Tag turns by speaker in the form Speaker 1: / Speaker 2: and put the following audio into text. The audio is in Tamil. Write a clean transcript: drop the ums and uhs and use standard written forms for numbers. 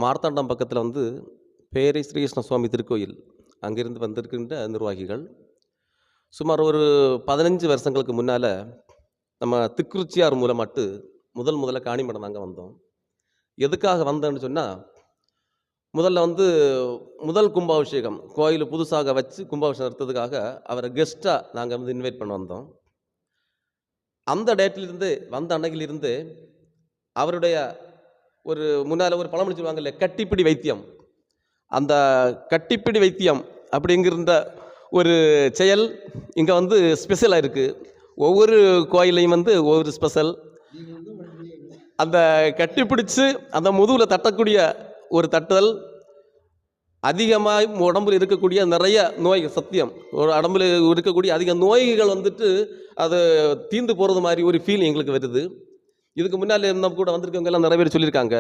Speaker 1: மார்த்தாண்டம் பக்கத்தில் பேரை ஸ்ரீகிருஷ்ண சுவாமி திருக்கோயில் அங்கிருந்து வந்திருக்கின்ற நிர்வாகிகள் சுமார் ஒரு 15 வருஷங்களுக்கு முன்னால் நம்ம திக்குறிச்சியார் மூலமாட்டு முதல்ல காணிமடம் நாங்கள் வந்தோம். எதுக்காக வந்தோன்னு சொன்னால், முதல்ல முதல் கும்பாபிஷேகம் கோயில் புதுசாக வச்சு கும்பாபிஷேகம் நடத்துறதுக்காக அவரை கெஸ்ட்டாக நாங்கள் இன்வைட் பண்ண வந்தோம். அந்த டேட்டிலிருந்து வந்த அன்னையிலிருந்து அவருடைய ஒரு முன்னால் ஒரு பழமொழி சொல்லுவாங்கல்ல, கட்டிப்பிடி வைத்தியம். அந்த கட்டிப்பிடி வைத்தியம் அப்படிங்கிற ஒரு செயல் இங்கே ஸ்பெஷலாக இருக்குது. ஒவ்வொரு கோயிலையும் ஒவ்வொரு ஸ்பெஷல். அந்த கட்டிப்பிடிச்சு அந்த முதுகில் தட்டக்கூடிய ஒரு தட்டல், அதிகமாக உடம்புல இருக்கக்கூடிய நிறைய நோய், சத்தியம் ஒரு உடம்புல இருக்கக்கூடிய அதிக நோய்கள் அது தீர்ந்து போகிறது மாதிரி ஒரு ஃபீல் எங்களுக்கு வருது. இதுக்கு முன்னால் நம்ம கூட வந்திருக்கவங்க எல்லாம் நிறைய பேர் சொல்லியிருக்காங்க.